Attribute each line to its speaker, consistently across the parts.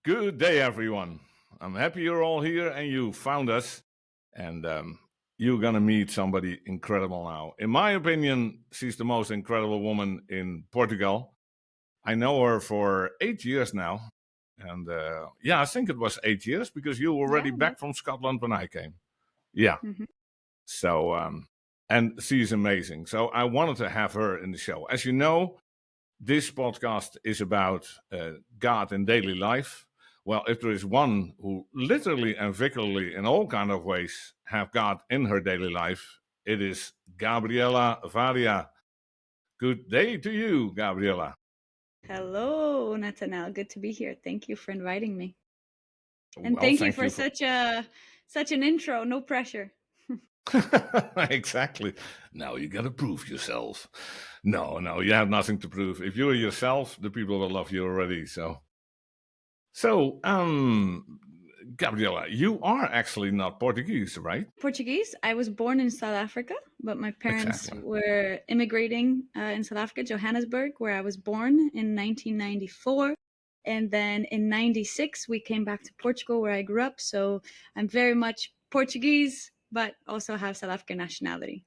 Speaker 1: Good day, everyone. I'm happy you're all here and you found us. And you're going to meet somebody incredible now. In my opinion, she's the most incredible woman in Portugal. I know her for 8 years now. And yeah, I think it was 8 years because you were already
Speaker 2: Yeah,
Speaker 1: back from Scotland when I came. Yeah.
Speaker 2: hmm
Speaker 1: So, and she's amazing. So I wanted to have her in the show. As you know, this podcast is about God in daily life. Well, if there is one who literally and figuratively in all kind of ways have God in her daily life, it is Gabriela Faria. Good day to you, Gabriela.
Speaker 2: Hello, Nathaniel. Good to be here. Thank you for inviting me. And
Speaker 1: Well,
Speaker 2: thank you
Speaker 1: thank
Speaker 2: for
Speaker 1: you for
Speaker 2: such an intro. No pressure.
Speaker 1: exactly. Now you got to prove yourself. No, you have nothing to prove. If you're yourself, the people will love you already. So, Gabriela, you are actually not Portuguese, right?
Speaker 2: Portuguese. I was born in South Africa, but my parents
Speaker 1: Exactly.
Speaker 2: were immigrating in South Africa, Johannesburg, where I was born in 1994. And then in 96, we came back to Portugal, where I grew up. So I'm very much Portuguese, but also have South African nationality.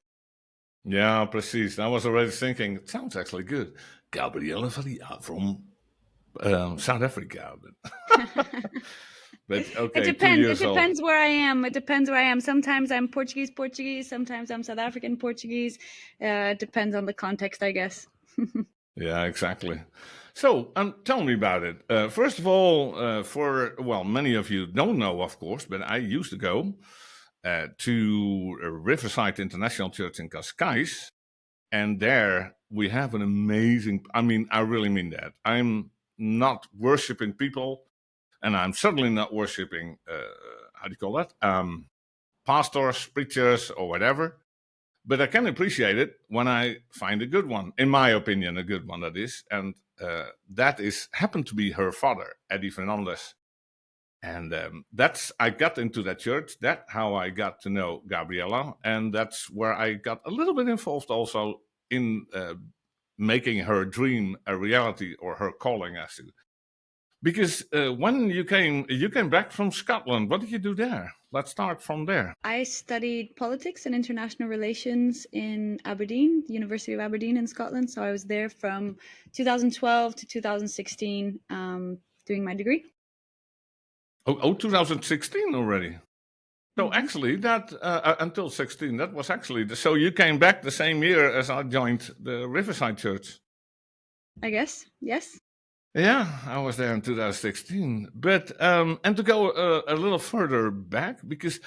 Speaker 1: Yeah, precies. I was already thinking, it sounds actually good. Gabriela Faria from South Africa. But
Speaker 2: It
Speaker 1: okay, two
Speaker 2: depends. It
Speaker 1: years old.
Speaker 2: depends where I am. It depends where I am. Sometimes I'm Portuguese. Sometimes I'm South African Portuguese. It depends on the context, I guess.
Speaker 1: Yeah, exactly. So, tell me about it. First of all, well, many of you don't know, of course, but I used to go to Riverside International Church in Cascais, and there we have an amazing. I mean, I really mean that. I'm not worshiping people, and I'm certainly not worshiping. How do you call that? Pastors, preachers, or whatever. But I can appreciate it when I find a good one. In my opinion, a good one that is, and that is happened to be her father, Eddie Fernandez. And that's I got into that church. That's how I got to know Gabriela, and that's where I got a little bit involved also in making her dream a reality or her calling as to. Because when you came back from Scotland. What did you do there? Let's start from there.
Speaker 2: I studied politics and international relations in Aberdeen, the University of Aberdeen in Scotland. So I was there from 2012 to 2016 doing my degree.
Speaker 1: Oh, 2016 already. So
Speaker 2: hmm
Speaker 1: actually, that until 16, that was actually so you came back the same year as I joined the Riverside Church.
Speaker 2: I guess. Yes.
Speaker 1: Yeah, I was there in 2016. But and to go a little further back, because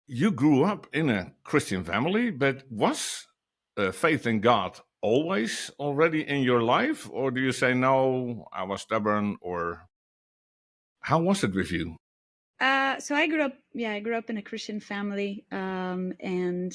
Speaker 1: you grew up in a Christian family, but was faith in God always already in your life, or do you say no? I was stubborn, or how was it with you?
Speaker 2: So I grew up, I grew up in a Christian family, and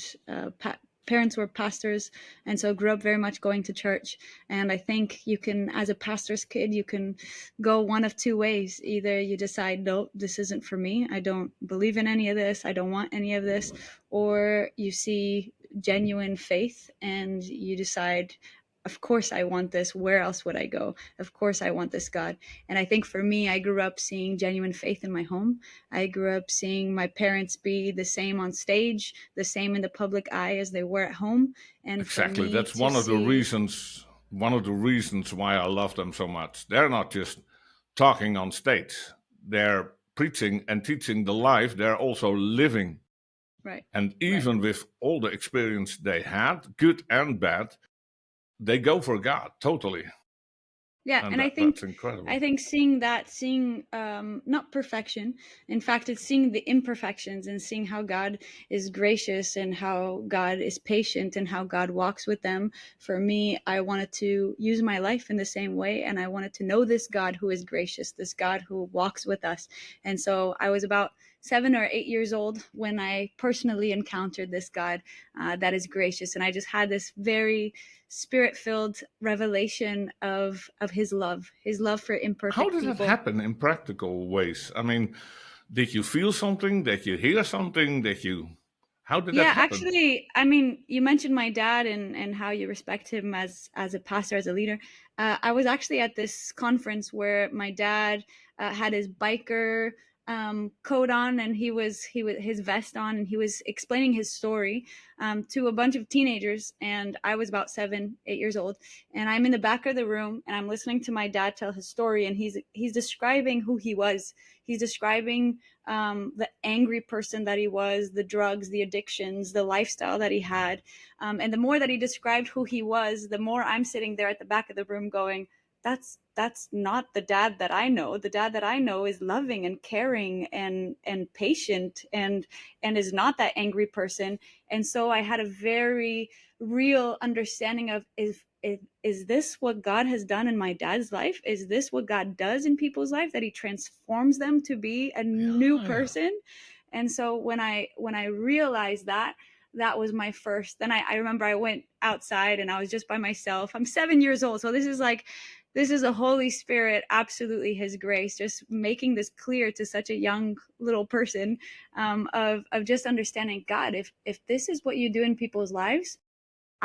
Speaker 2: parents were pastors, and so grew up very much going to church. And I think you can, as a pastor's kid, you can go one of two ways. Either you decide, no, this isn't for me. I don't believe in any of this. I don't want any of this. Or you see genuine faith and you decide, of course I want this. Where else would I go? Of course I want this God. And I think for me, I grew up seeing genuine faith in my home. I grew up seeing my parents be the same on stage, the same in the public eye as they were at home. And for
Speaker 1: Exactly.
Speaker 2: me
Speaker 1: That's
Speaker 2: to
Speaker 1: one of the
Speaker 2: see,
Speaker 1: reasons. One of the reasons why I love them so much. They're not just talking on stage. They're preaching and teaching the life. They're also living.
Speaker 2: right,
Speaker 1: And
Speaker 2: right.
Speaker 1: even with all the experience they had, good and bad, they go for God totally.
Speaker 2: Yeah,
Speaker 1: And
Speaker 2: and
Speaker 1: that's
Speaker 2: I
Speaker 1: incredible.
Speaker 2: think seeing that, seeing not perfection, in fact, it's seeing the imperfections and seeing how God is gracious and how God is patient and how God walks with them. For me, I wanted to use my life in the same way, and I wanted to know this God who is gracious, this God who walks with us. And so I was about 7 or 8 years old when I personally encountered this God that is gracious, and I just had this very spirit-filled revelation of his love for
Speaker 1: How
Speaker 2: imperfect
Speaker 1: did that
Speaker 2: people.
Speaker 1: happen in practical ways? I mean, did you feel something? Did you hear something? Did you? How did that
Speaker 2: Yeah,
Speaker 1: happen?
Speaker 2: actually, I mean, you mentioned my dad and how you respect him as a pastor, as a leader. I was actually at this conference where my dad had his biker coat on, and he was his vest on, and he was explaining his story to a bunch of teenagers, and I was about 7, 8 years old, and I'm in the back of the room, and I'm listening to my dad tell his story, and he's describing who he was. He's describing the angry person that he was, the drugs, the addictions, the lifestyle that he had. And the more that he described who he was, the more I'm sitting there at the back of the room going, that's not the dad that I know. The dad that I know is loving and caring and patient and is not that angry person. And so I had a very real understanding of is this what God has done in my dad's life? Is this what God does in people's life, that he transforms them to be a new
Speaker 1: Yeah, yeah.
Speaker 2: person? And so when I realized that, that was my first. Then I remember I went outside and I was just by myself. I'm 7 years old, so this is the Holy Spirit, absolutely His grace, just making this clear to such a young little person, of just understanding, God, if this is what you do in people's lives,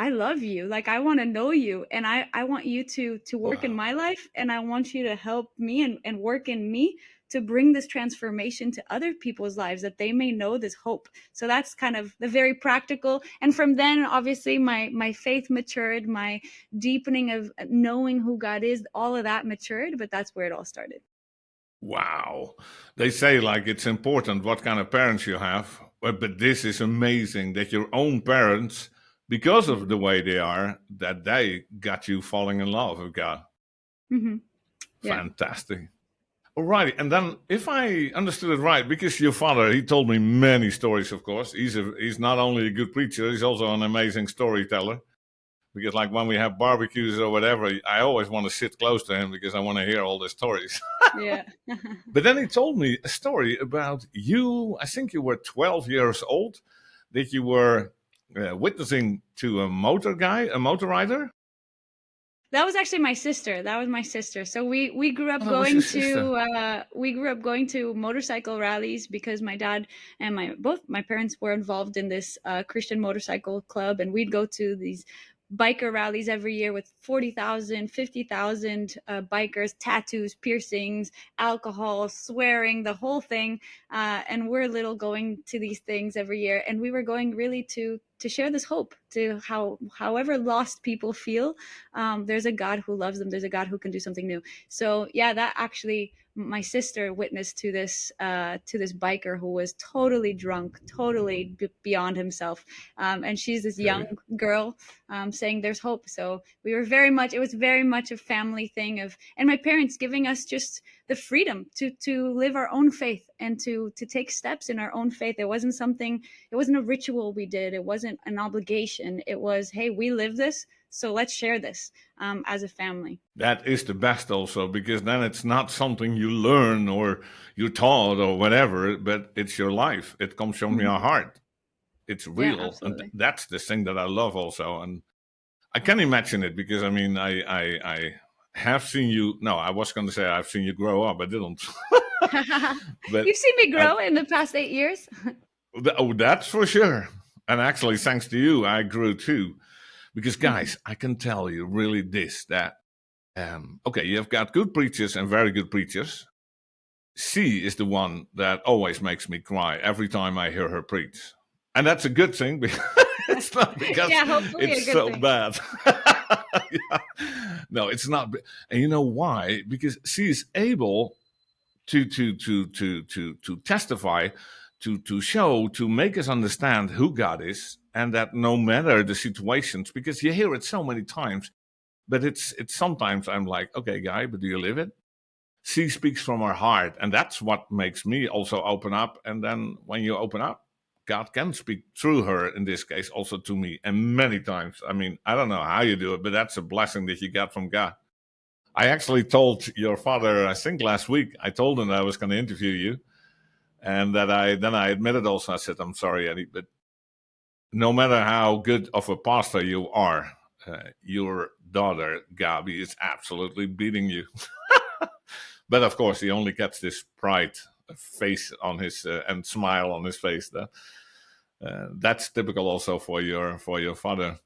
Speaker 2: I love you. Like, I want to know you, and I want you to work in
Speaker 1: Wow.
Speaker 2: my life, and I want you to help me and work in me to bring this transformation to other people's lives, that they may know this hope. So that's kind of the very practical. And from then, obviously, my faith matured, my deepening of knowing who God is, all of that matured, but that's where it all started.
Speaker 1: Wow. They say like it's important what kind of parents you have, but this is amazing that your own parents, because of
Speaker 2: Mm-hmm.
Speaker 1: the way they are, that they got you falling in love with God.
Speaker 2: Mm-hmm. Yeah.
Speaker 1: Fantastic. All right. And then if I understood it right, because your father, he told me many stories, of course. He's not only a good preacher, he's also an amazing storyteller. Because like when we have barbecues or whatever, I always want to sit close to him because I want to hear all the stories.
Speaker 2: Yeah.
Speaker 1: But then he told me a story about you. I think you were 12 years old, that you were witnessing to a motor guy, a motor rider.
Speaker 2: That was actually my sister. That was my sister. So we grew
Speaker 1: Oh,
Speaker 2: up
Speaker 1: that was your
Speaker 2: going
Speaker 1: sister.
Speaker 2: to motorcycle rallies because my dad and my both my parents were involved in this Christian motorcycle club, and we'd go to these biker rallies every year with 40,000, 50,000 bikers, tattoos, piercings, alcohol, swearing, the whole thing. And we're little going to these things every year, and we were going really to share this hope to however lost people feel, there's a God who loves them. There's a God who can do something new. So yeah, that actually, my sister witnessed to this biker who was totally drunk, totally beyond himself, and she's this young
Speaker 1: Okay.
Speaker 2: girl, saying there's hope. So we were very much, it was very much a family thing of, and my parents giving us just the freedom to live our own faith and to take steps in our own faith. It wasn't something, it wasn't a ritual we did. It wasn't an obligation. It was, hey, we live this, so let's share this as a family.
Speaker 1: That is the best also, because then it's not something you learn or you taught or whatever, but it's your life. It comes from your
Speaker 2: Mhm.
Speaker 1: heart. It's
Speaker 2: Yeah,
Speaker 1: real. And
Speaker 2: absolutely.
Speaker 1: that's the thing that I love also. And I can imagine it because I mean, I have seen you. No, I was going to say I've seen you grow up. I didn't. But
Speaker 2: You've seen me
Speaker 1: I,
Speaker 2: grow in the past 8 years.
Speaker 1: oh, that's for sure. And actually, thanks to you, I grew too. Because, guys, I can tell you really this that, okay, you've got good preachers and very good preachers. She is the one that always makes me cry every time I hear her preach. And that's a good thing because it's not because
Speaker 2: Yeah, hopefully
Speaker 1: it's
Speaker 2: a good
Speaker 1: so
Speaker 2: thing.
Speaker 1: bad. Yeah. No, it's not. And you know why? Because she is able to testify, to show, to make us understand who God is, and that no matter the situations, because you hear it so many times, but it's sometimes I'm like, okay, guy, but do you live it? She speaks from her heart, and that's what makes me also open up. And then when you open up, God can speak through her in this case also to me, and many times. I mean, I don't know how you do it, but that's a blessing that you got from God. I actually told your father, I think last week, I told him that I was going to interview you, and that I admitted also. I said, I'm sorry, Eddie, but no matter how good of a pastor you are, your daughter Gabi is absolutely beating you. But of course, he only gets this pride face on his and smile on his face. There. That's typical also for your father.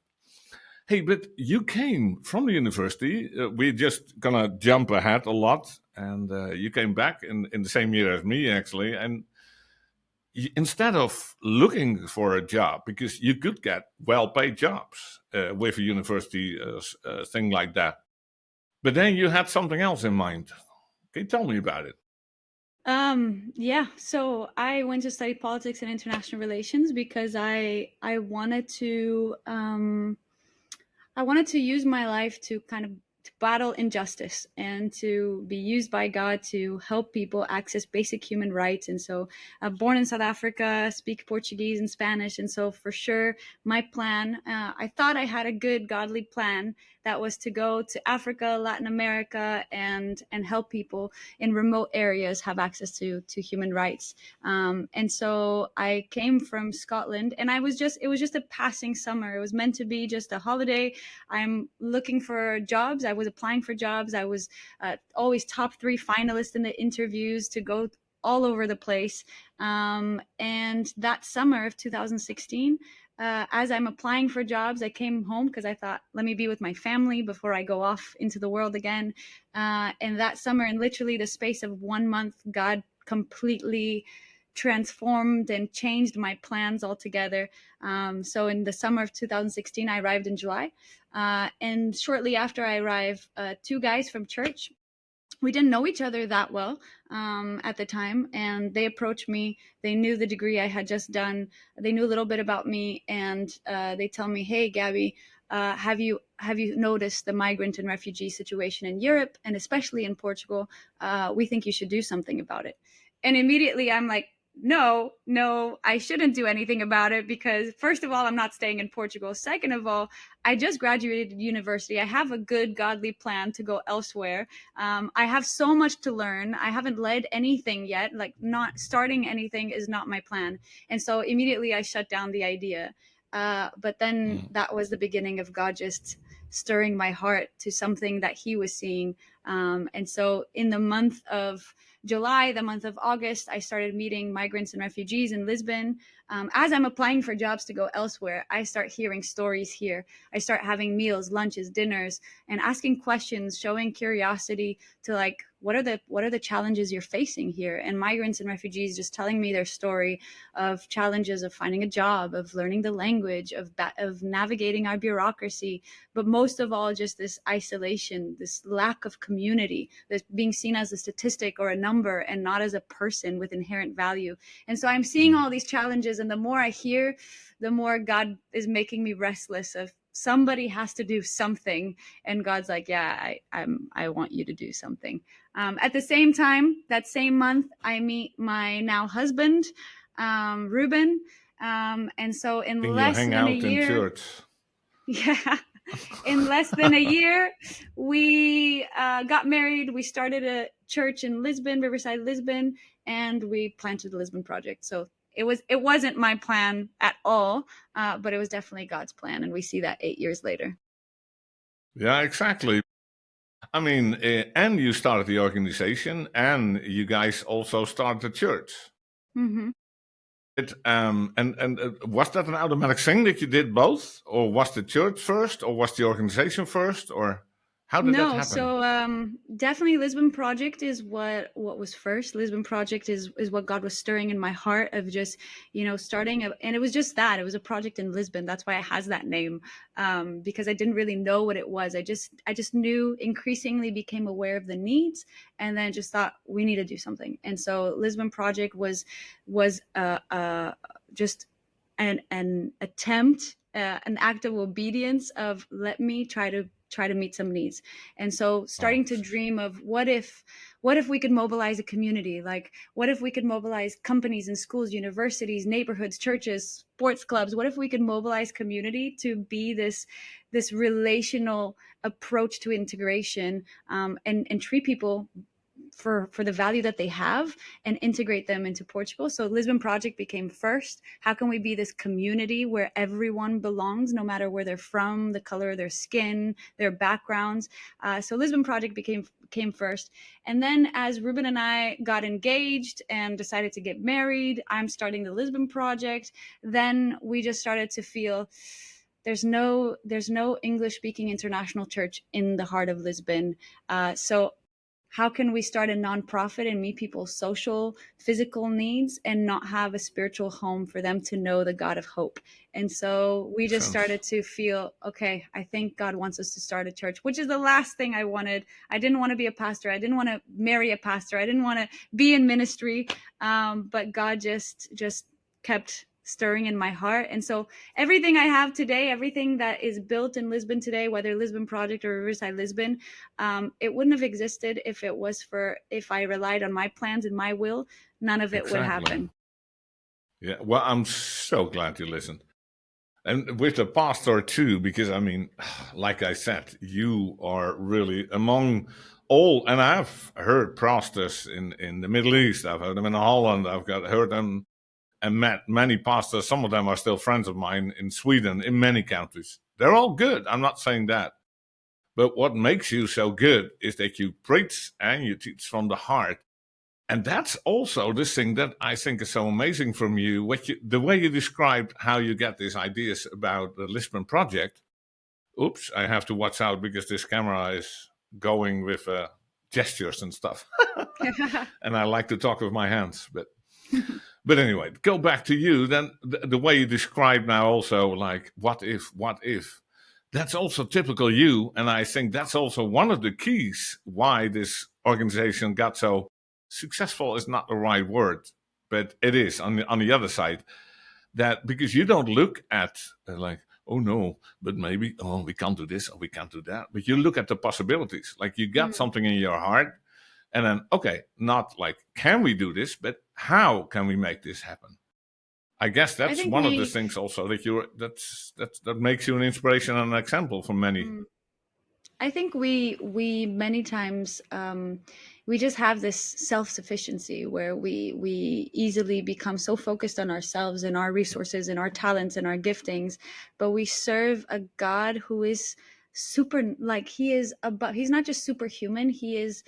Speaker 1: Hey, but you came from the university. We're just gonna jump ahead a lot, and you came back in the same year as me, actually. And instead of looking for a job, because you could get well-paid jobs with a university thing like that, but then you had something else in mind. Can you tell me about it?
Speaker 2: Yeah, so I went to study politics and international relations because I wanted to use my life to kind of to battle injustice and to be used by God to help people access basic human rights. And so, born in South Africa, speak Portuguese and Spanish, and so for sure, my plan. I thought I had a good godly plan that was to go to Africa, Latin America, and help people in remote areas have access to human rights. And so I came from Scotland, and it was just a passing summer. It was meant to be just a holiday. I'm looking for jobs. I was applying for jobs. I was always top 3 finalists in the interviews to go all over the place. And that summer of 2016, as I'm applying for jobs, I came home because I thought, let me be with my family before I go off into the world again. And that summer, in literally the space of 1 month, God completely transformed and changed my plans altogether. So in the summer of 2016, I arrived in July. And shortly after I arrived, 2 guys from church, we didn't know each other that well at the time, and they approached me. They knew the degree I had just done. They knew a little bit about me, and they tell me, "Hey, Gabby, have you noticed the migrant and refugee situation in Europe, and especially in Portugal? We think you should do something about it." And immediately, I'm like, no, no, I shouldn't do anything about it because, first of all, I'm not staying in Portugal. Second of all, I just graduated university. I have a good, godly plan to go elsewhere. I have so much to learn. I haven't led anything yet. Like, not starting anything is not my plan. And so immediately I shut down the idea. But then
Speaker 1: Mm.
Speaker 2: that was the beginning of God just stirring my heart to something that He was seeing. And so in the month of July, the month of August, I started meeting migrants and refugees in Lisbon. As I'm applying for jobs to go elsewhere, I start hearing stories here. I start having meals, lunches, dinners, and asking questions, showing curiosity to, like, what are the challenges you're facing here? And migrants and refugees just telling me their story of challenges of finding a job, of learning the language, of navigating our bureaucracy, but most of all, just this isolation, this lack of community, this being seen as a statistic or a number and not as a person with inherent value. And so I'm seeing all these challenges, and the more I hear, the more God is making me restless of somebody has to do something. And God's like, yeah, I want you to do something. At the same time, that same month, I meet my now husband, Ruben. And so in
Speaker 1: And you
Speaker 2: less
Speaker 1: hang
Speaker 2: than a
Speaker 1: out in
Speaker 2: year,
Speaker 1: church.
Speaker 2: yeah, in less than a year, we got married. We started a church in Lisbon, Riverside, Lisbon, and we planted the Lisbon Project. So it wasn't my plan at all, but it was definitely God's plan, and we see that 8 years later.
Speaker 1: Yeah, exactly. I mean, and you started the organization, and you guys also started the church.
Speaker 2: Mm-hmm.
Speaker 1: And was that an automatic thing that you did both, or was the church first, or was the organization first, or how did that
Speaker 2: No,
Speaker 1: happen?
Speaker 2: so definitely Lisbon Project is what was first. Lisbon Project is what God was stirring in my heart of just, starting and it was just that. It was a project in Lisbon. That's why it has that name. Because I didn't really know what it was. I just knew, increasingly became aware of the needs, and then just thought we need to do something. And so Lisbon Project was just an attempt, an act of obedience of, let me try to meet some needs. And so
Speaker 1: Oh,
Speaker 2: starting to dream of, what if we could mobilize a community? Like, what if we could mobilize companies and schools, universities, neighborhoods, churches, sports clubs? What if we could mobilize community to be this relational approach to integration, and treat people for the value that they have and integrate them into Portugal. So Lisbon Project became first. How can we be this community where everyone belongs, no matter where they're from, the color of their skin, their backgrounds? So Lisbon Project came first. And then as Ruben and I got engaged and decided to get married, I'm starting the Lisbon Project. Then we just started to feel there's no English speaking international church in the heart of Lisbon. So how can we start a nonprofit and meet people's social, physical needs and not have a spiritual home for them to know the God of hope? And so we just started to feel, okay, I think God wants us to start a church, which is the last thing I wanted. I didn't want to be a pastor. I didn't want to marry a pastor. I didn't want to be in ministry. But God just kept stirring in my heart. And so everything I have today, everything that is built in Lisbon today, whether Lisbon Project or Riverside Lisbon, it wouldn't have existed if I relied on my plans and my will. None of it would happen.
Speaker 1: Yeah, well, I'm so glad you listened. And with the pastor too, because I mean, like I said, you are really among all, and I've heard pastors in the Middle East, I've heard them in Holland, heard them and met many pastors. Some of them are still friends of mine in Sweden, in many countries. They're all good. I'm not saying that. But what makes you so good is that you preach and you teach from the heart. And that's also this thing that I think is so amazing from you. The way you described how you get these ideas about the Lisbon project. Oops, I have to watch out because this camera is going with gestures and stuff. And I like to talk with my hands, But anyway, go back to you. Then the way you describe now also, like, what if? That's also typical you. And I think that's also one of the keys why this organization got so successful is not the right word, but it is on the other side. That because you don't look at like, oh no, but maybe, oh, we can't do this or we can't do that. But you look at the possibilities. Like you got something in your heart. And then, okay, not like, can we do this, but how can we make this happen? I guess that's one of the things also that makes you an inspiration and an example for many.
Speaker 2: I think we many times we just have this self-sufficiency where we easily become so focused on ourselves and our resources and our talents and our giftings, but we serve a God who is super, like he is above. He's not just superhuman, he is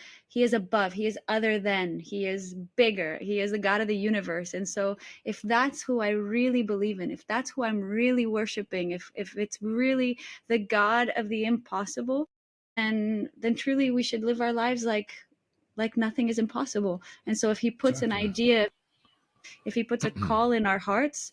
Speaker 2: above, he is other than, he is bigger, he is the God of the universe. And so if that's who I really believe in, if that's who I'm really worshiping, if it's really the God of the impossible, and then truly we should live our lives like nothing is impossible. And so if he puts an idea, if he puts a call in our hearts,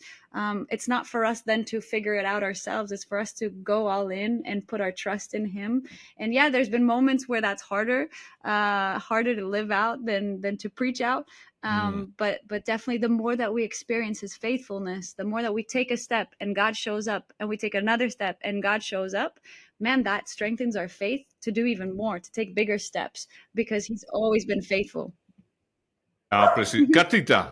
Speaker 2: it's not for us then to figure it out ourselves. It's for us to go all in and put our trust in him. And yeah, there's been moments where that's harder to live out than to preach out. But definitely the more that we experience his faithfulness, the more that we take a step and God shows up, and we take another step and God shows up, man, that strengthens our faith to do even more, to take bigger steps, because he's always been faithful.
Speaker 1: Katita,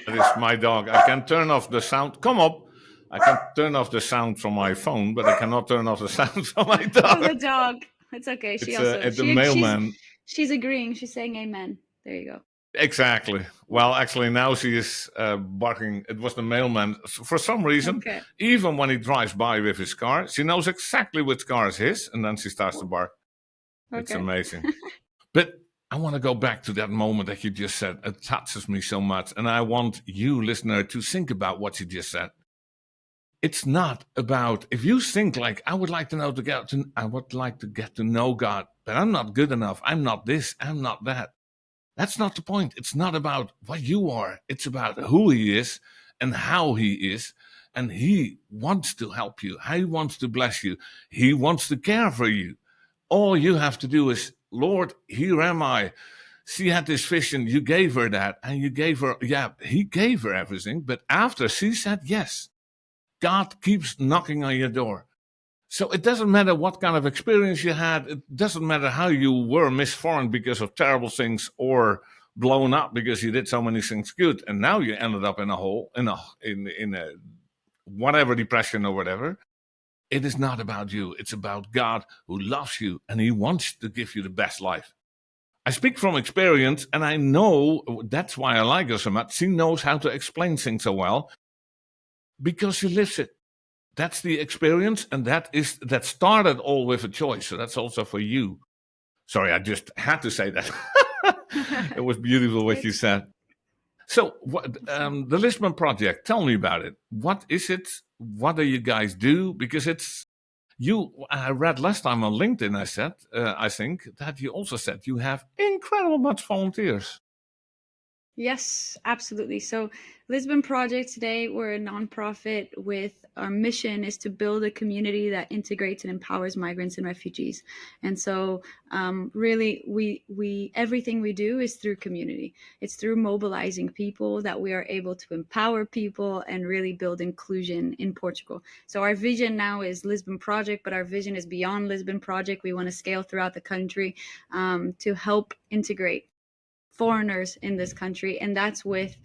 Speaker 1: that is my dog. I can turn off the sound. Come up. I can turn off the sound from my phone, but I cannot turn off the sound from my dog.
Speaker 2: Oh, the dog. It's okay. She's agreeing. She's saying amen. There you go.
Speaker 1: Exactly. Well, actually, now she is barking. It was the mailman. For some reason, even when he drives by with his car, she knows exactly which car is his, and then she starts to bark. It's amazing. But I want to go back to that moment that you just said. It touches me so much. And I want you, listener, to think about what you just said. It's not about, if you think like, I would like to get to know God, but I'm not good enough. I'm not this, I'm not that. That's not the point. It's not about what you are. It's about who he is and how he is. And he wants to help you. He wants to bless you. He wants to care for you. All you have to do is, Lord, here am I. She had this vision. You gave her that. And you gave her, he gave her everything. But after she said yes, God keeps knocking on your door. So it doesn't matter what kind of experience you had. It doesn't matter how you were misformed because of terrible things or blown up because you did so many things good, and now you ended up in a hole, in a whatever depression or whatever. It is not about you. It's about God who loves you and he wants to give you the best life. I speak from experience, and I know that's why I like her so much. She knows how to explain things so well because she lives it. That's the experience, and that started all with a choice. So that's also for you. Sorry, I just had to say that. It was beautiful what you
Speaker 2: Great.
Speaker 1: said. So, what,
Speaker 2: Awesome.
Speaker 1: the Lisbon project? Tell me about it. What is it? What do you guys do? Because it's you. I read last time on LinkedIn. I said, I think that you also said you have incredible much volunteers.
Speaker 2: Yes, absolutely. So, Lisbon Project today, we're a nonprofit with our mission is to build a community that integrates and empowers migrants and refugees. And so, really, we everything we do is through community. It's through mobilizing people that we are able to empower people and really build inclusion in Portugal. So, our vision now is Lisbon Project, but our vision is beyond Lisbon Project. We want to scale throughout the country to help integrate foreigners in this country, and that's with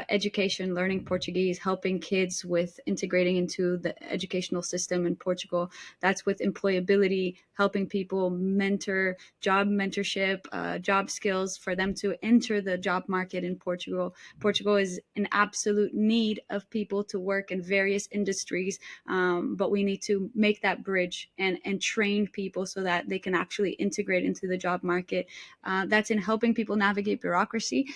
Speaker 2: education, learning Portuguese, helping kids with integrating into the educational system in Portugal. That's with employability, helping people mentor, job mentorship, job skills for them to enter the job market in Portugal. Portugal is in absolute need of people to work in various industries, but we need to make that bridge and train people so that they can actually integrate into the job market. That's in helping people navigate bureaucracy.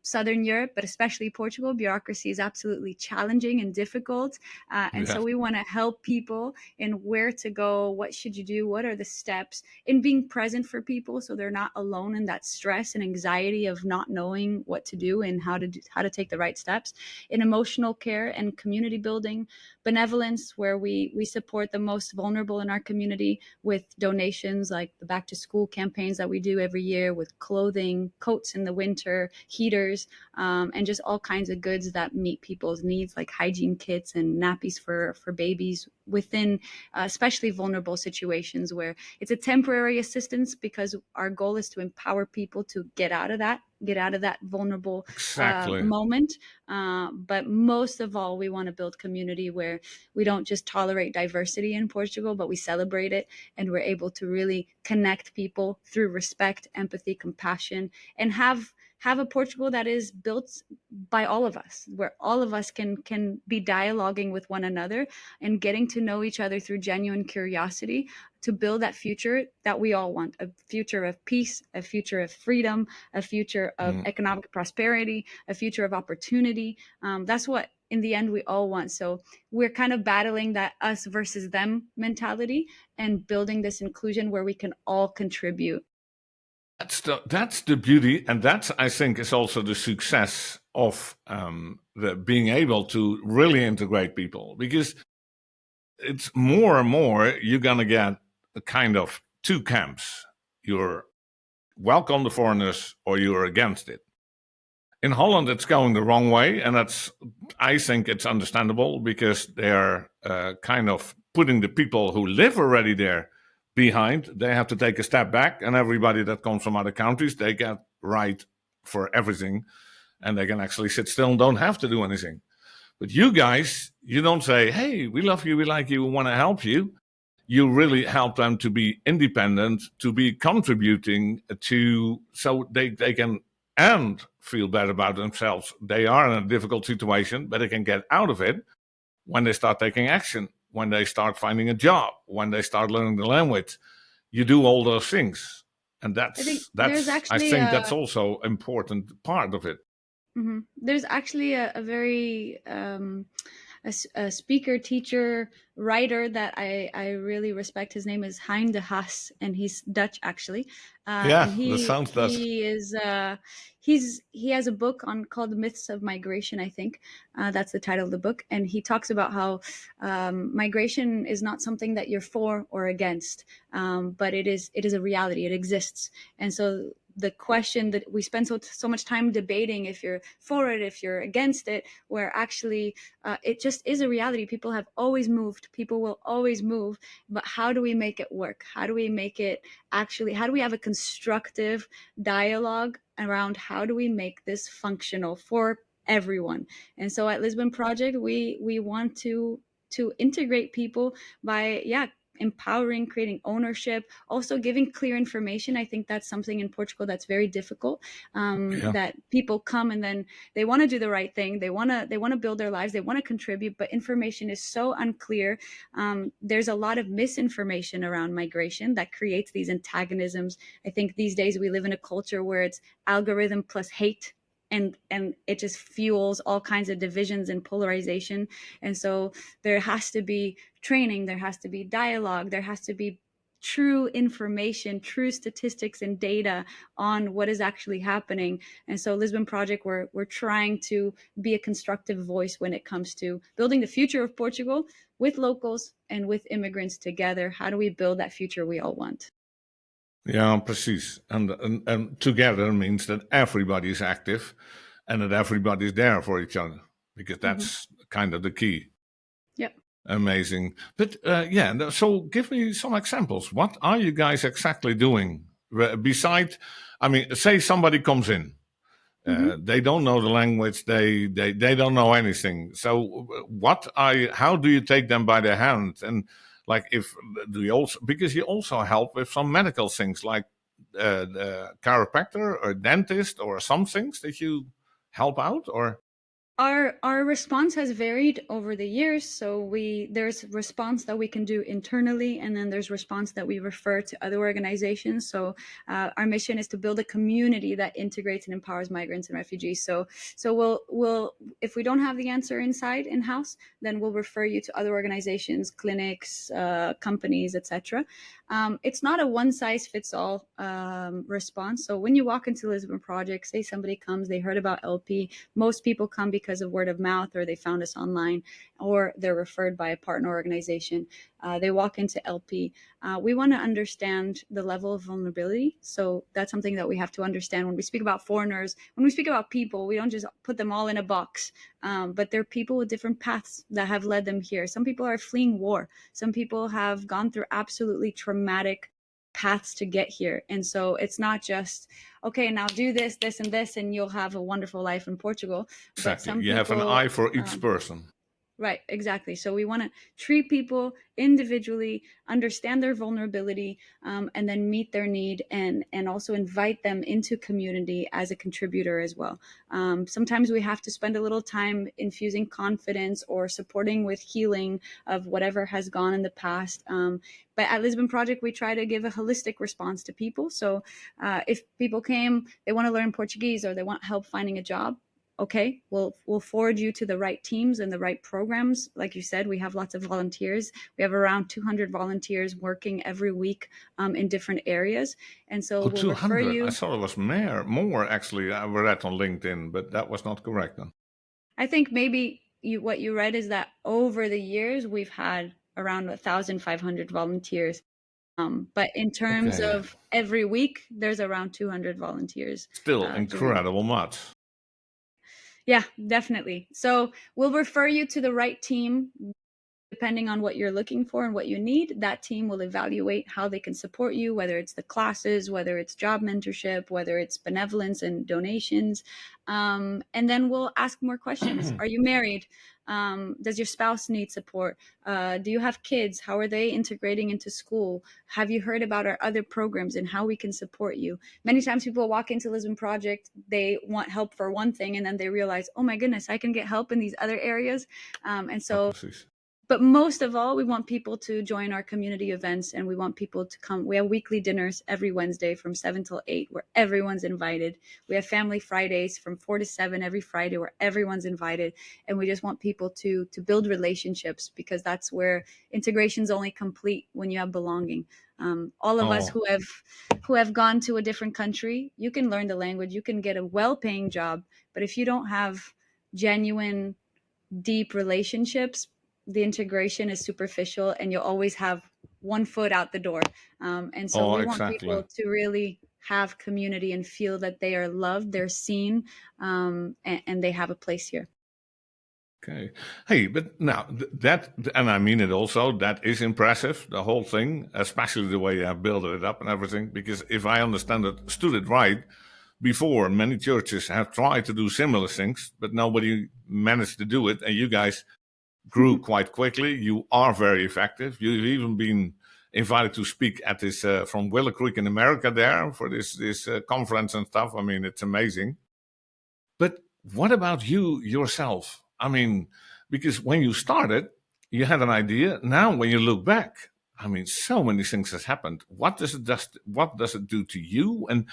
Speaker 2: Southern Europe, but especially Portugal, bureaucracy is absolutely challenging and difficult. And
Speaker 1: Yeah,
Speaker 2: so we want to help people in where to go, what should you do, what are the steps, in being present for people so they're not alone in that stress and anxiety of not knowing what to do and how to take the right steps. In emotional care and community building, benevolence, where we support the most vulnerable in our community with donations like the back to school campaigns that we do every year, with clothing, coats in the winter, heaters, and just all kinds of goods that meet people's needs, like hygiene kits and nappies for babies within especially vulnerable situations where it's a temporary assistance, because our goal is to empower people to get out of that vulnerable
Speaker 1: exactly.
Speaker 2: moment. But most of all, we want to build community where we don't just tolerate diversity in Portugal, but we celebrate it, and we're able to really connect people through respect, empathy, compassion, and have a Portugal that is built by all of us, where all of us can be dialoguing with one another and getting to know each other through genuine curiosity to build that future that we all want, a future of peace, a future of freedom, a future of
Speaker 1: Mm.
Speaker 2: economic prosperity, a future of opportunity. That's what in the end we all want. So we're kind of battling that us versus them mentality and building this inclusion where we can all contribute.
Speaker 1: That's the beauty, and that's, I think, is also the success of the being able to really integrate people, because it's more and more you're gonna get a kind of two camps. You're welcome the foreigners or you're against it. In Holland, it's going the wrong way, and I think it's understandable because they're kind of putting the people who live already there behind. They have to take a step back, and everybody that comes from other countries, they get right for everything, and they can actually sit still and don't have to do anything. But you guys, you don't say, "Hey, we love you, we like you, we want to help you." You really help them to be independent, to be contributing to, so they can and feel better about themselves. They are in a difficult situation, but they can get out of it when they start taking action, when they start finding a job, when they start learning the language. You do all those things. And
Speaker 2: I think there's
Speaker 1: that's I
Speaker 2: actually
Speaker 1: think that's also important part of it.
Speaker 2: there's actually a very a speaker, teacher, writer that I really respect. His name is Hein de Haas, and he's Dutch actually.
Speaker 1: Yeah,
Speaker 2: And
Speaker 1: that sounds that.
Speaker 2: he has a book on called The Myths of Migration, I think. That's the title of the book, and he talks about how migration is not something that you're for or against, but it is a reality. It exists, and so the question that we spend so much time debating, if you're for it, if you're against it, where actually it just is a reality. People have always moved. People will always move. But how do we make it work? How do we make it actually? How do we have a constructive dialogue around how do we make this functional for everyone? And so at Lisbon Project, we want to integrate people by empowering, creating ownership, also giving clear information. I think that's something in Portugal that's very difficult.
Speaker 1: Yeah.
Speaker 2: That people come and then they want to do the right thing. They want to build their lives. They want to contribute, but information is so unclear. There's a lot of misinformation around migration that creates these antagonisms. I think these days we live in a culture where it's algorithm plus hate, and it just fuels all kinds of divisions and polarization. And so there has to be training, there has to be dialogue, there has to be true information, true statistics and data on what is actually happening. And so Lisbon Project, we're trying to be a constructive voice when it comes to building the future of Portugal with locals and with immigrants together. How do we build that future we all want?
Speaker 1: Yeah, precies. And together means that everybody is active and that everybody is there for each other, because
Speaker 2: Mm-hmm.
Speaker 1: that's kind of the key.
Speaker 2: Yep.
Speaker 1: Amazing. But so give me some examples. What are you guys exactly doing? Beside, I mean, say somebody comes in.
Speaker 2: Mm-hmm.
Speaker 1: They don't know the language. They don't know anything. So how do you take them by the hand? And like, if do you also, because you also help with some medical things like the chiropractor or dentist or some things that you help out, or
Speaker 2: Our response has varied over the years. So there's response that we can do internally, and then there's response that we refer to other organizations. So our mission is to build a community that integrates and empowers migrants and refugees. So we'll if we don't have the answer inside in house, then we'll refer you to other organizations, clinics, companies, etc. It's not a one size fits all response. So when you walk into Lisbon Project, say somebody comes, they heard about LP. Most people come because of word of mouth, or they found us online, or they're referred by a partner organization. They walk into LP. We want to understand the level of vulnerability. So that's something that we have to understand when we speak about foreigners. When we speak about people, we don't just put them all in a box, but they're people with different paths that have led them here. Some people are fleeing war. Some people have gone through absolutely traumatic paths to get here. And so it's not just, okay, now do this, this, and this, and you'll have a wonderful life in Portugal. But
Speaker 1: exactly,
Speaker 2: some
Speaker 1: you have an
Speaker 2: people,
Speaker 1: eye for each person.
Speaker 2: right, exactly. So we want to treat people individually, understand their vulnerability, and then meet their need, and also invite them into community as a contributor as well. Sometimes we have to spend a little time infusing confidence or supporting with healing of whatever has gone in the past. But at Lisbon Project, we try to give a holistic response to people. So if people came, they want to learn Portuguese, or they want help finding a job, okay, we'll forward you to the right teams and the right programs. Like you said, we have lots of volunteers. We have around 200 volunteers working every week in different areas, and so
Speaker 1: Oh,
Speaker 2: we'll refer
Speaker 1: 200. I
Speaker 2: you.
Speaker 1: thought it was more actually. I read on LinkedIn, but that was not correct then.
Speaker 2: I think maybe what you read is that over the years we've had around 1,500 volunteers. But in terms
Speaker 1: Okay.
Speaker 2: of every week, there's around 200 volunteers
Speaker 1: Still
Speaker 2: doing.
Speaker 1: incredible much.
Speaker 2: Yeah, definitely. So we'll refer you to the right team. Depending on what you're looking for and what you need, that team will evaluate how they can support you, whether it's the classes, whether it's job mentorship, whether it's benevolence and donations. And then we'll ask more questions. Are you married? Does your spouse need support? Do you have kids? How are they integrating into school? Have you heard about our other programs and how we can support you? Many times people walk into Lisbon Project, they want help for one thing, and then they realize, oh my goodness, I can get help in these other areas. And
Speaker 1: Ja,
Speaker 2: so
Speaker 1: precies.
Speaker 2: but most of all, we want people to join our community events, and we want people to come. We have weekly dinners every Wednesday from 7 till 8 where everyone's invited. We have family Fridays from 4 to 7 every Friday where everyone's invited. And we just want people to build relationships, because that's where integration's only complete when you have belonging. All of us
Speaker 1: Oh,
Speaker 2: who have gone to a different country, you can learn the language, you can get a well-paying job, but if you don't have genuine deep relationships, the integration is superficial, and you'll always have one foot out the door. And so
Speaker 1: oh,
Speaker 2: we want
Speaker 1: exactly.
Speaker 2: people to really have community and feel that they are loved, they're seen, and they have a place here.
Speaker 1: Okay. Hey, but now that, and I mean it also, that is impressive, the whole thing, especially the way you have built it up and everything. Because if I stood it right, before many churches have tried to do similar things, but nobody managed to do it. And you guys grew quite quickly. You are very effective. You've even been invited to speak at this from Willow Creek in America there for this conference and stuff. I mean, it's amazing. But what about you yourself? I mean, because when you started, you had an idea. Now, when you look back, I mean, so many things has happened. What does it do to you? And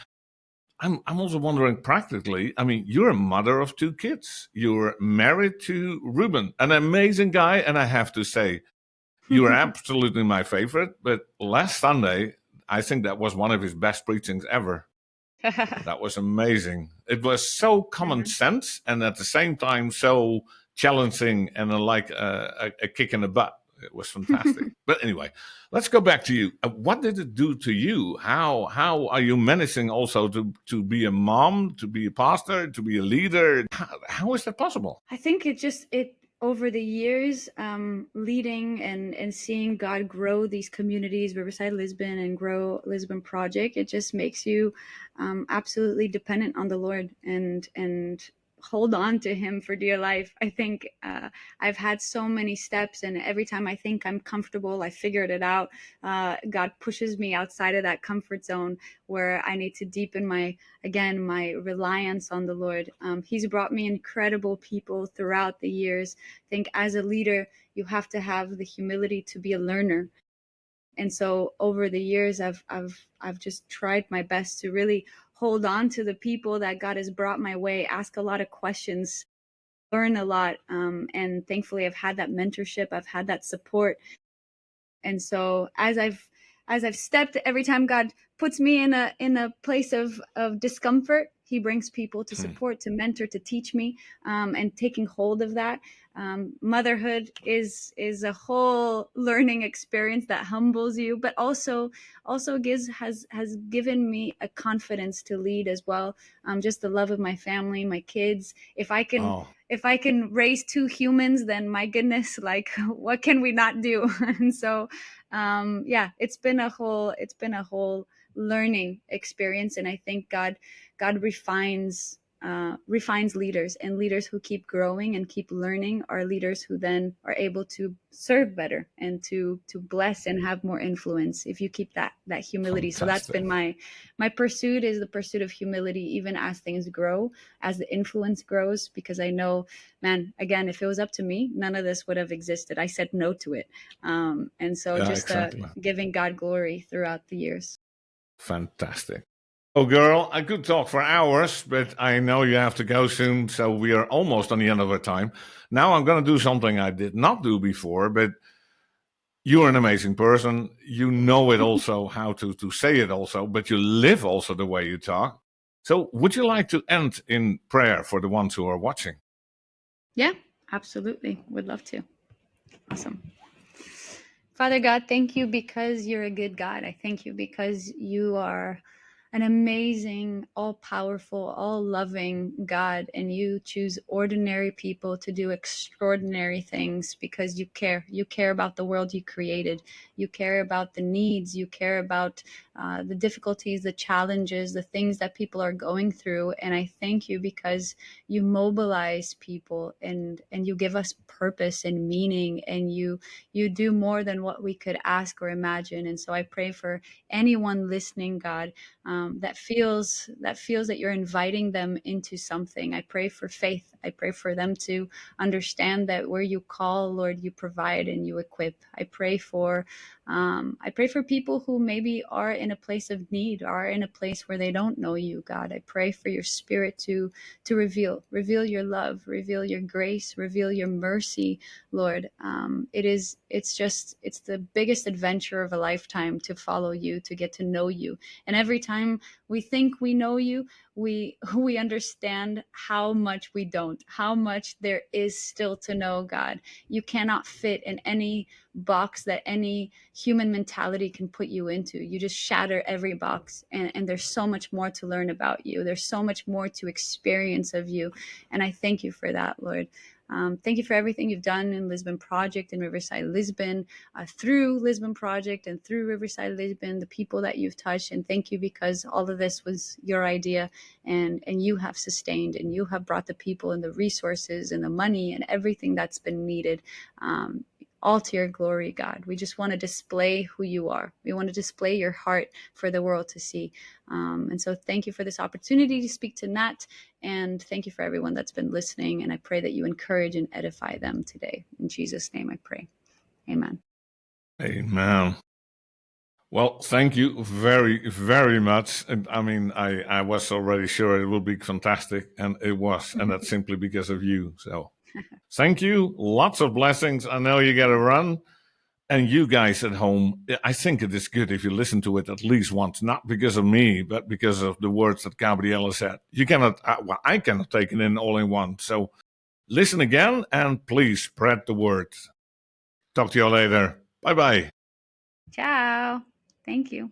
Speaker 1: I'm also wondering practically. I mean, you're a mother of two kids. You're married to Ruben, an amazing guy, and I have to say, you are absolutely my favorite. But last Sunday, I think that was one of his best preachings ever. That was amazing. It was so common sense and at the same time so challenging and like a kick in the butt. It was fantastic. But anyway, let's go back to you. What did it do to you? How are you managing also to be a mom, to be a pastor, to be a leader? How is that possible?
Speaker 2: I think it over the years, leading and seeing God grow these communities, Riverside Lisbon, and grow Lisbon Project, it just makes you absolutely dependent on the Lord and hold on to Him for dear life. I think I've had so many steps, and every time I think I'm comfortable, I figured it out. God pushes me outside of that comfort zone where I need to deepen my reliance on the Lord. He's brought me incredible people throughout the years. I think as a leader, you have to have the humility to be a learner. And so over the years, I've just tried my best to really hold on to the people that God has brought my way, ask a lot of questions, learn a lot. And thankfully I've had that mentorship. I've had that support. And so as I've stepped, every time God puts me in a place of discomfort, He brings people to support, to mentor, to teach me, and taking hold of that. Motherhood is a whole learning experience that humbles you, but also has given me a confidence to lead as well. Just the love of my family, my kids. If I can raise two humans, then my goodness, like what can we not do? And so, it's been a whole learning experience, and I think God refines leaders, and leaders who keep growing and keep learning are leaders who then are able to serve better and to bless and have more influence if you keep that humility. So that's
Speaker 1: Fantastic.
Speaker 2: been my pursuit, is the pursuit of humility, even as things grow, as the influence grows, because I know, man, again, if it was up to me, none of this would have existed. I said no to it. And so
Speaker 1: Yeah,
Speaker 2: just
Speaker 1: exactly.
Speaker 2: giving God glory throughout the years.
Speaker 1: Fantastic. Oh, girl, I could talk for hours, but I know you have to go soon, so we are almost on the end of our time. Now I'm going to do something I did not do before, but you're an amazing person. You know it also, how to say it also, but you live also the way you talk. So would you like to end in prayer for the ones who are watching?
Speaker 2: Yeah, absolutely. Would love to. Awesome. Father God, thank you because you're a good God. I thank you because you are an amazing, all powerful, all loving God, and you choose ordinary people to do extraordinary things because you care. You care about the world you created. You care about the needs. You care about the difficulties, the challenges, the things that people are going through. And I thank you because you mobilize people and you give us purpose and meaning, and you do more than what we could ask or imagine. And so I pray for anyone listening, God, that feels that you're inviting them into something. I pray for faith. I pray for them to understand that where you call, Lord, you provide and you equip. I pray for people who maybe are in a place of need, are in a place where they don't know you, God. I pray for your Spirit to reveal your love, reveal your grace, reveal your mercy, Lord. It's the biggest adventure of a lifetime to follow you, to get to know you. And every time we think we know you, we understand how much we don't, how much there is still to know, God. You cannot fit in any box that any human mentality can put you into. You just shatter every box, and there's so much more to learn about you. There's so much more to experience of you. And I thank you for that, Lord. Thank you for everything you've done in Lisbon Project and Riverside Lisbon, through Lisbon Project and through Riverside Lisbon, the people that you've touched. And thank you because all of this was your idea, and you have sustained, and you have brought the people and the resources and the money and everything that's been needed. all to your glory, God. We just want to display who you are. We want to display your heart for the world to see. And so thank you for this opportunity to speak to Nat, and thank you for everyone that's been listening. And I pray that you encourage and edify them today. In Jesus' name I pray. Amen.
Speaker 1: Amen. Well, thank you very, very much. And I mean, I was already sure it would be fantastic, and it was, and that's simply because of you. So thank you. Lots of blessings. I know you got to run. And you guys at home, I think it is good if you listen to it at least once, not because of me, but because of the words that Gabriela said. You cannot, well, I cannot take it in all in one. So listen again and please spread the word. Talk to you all later. Bye bye.
Speaker 2: Ciao. Thank you.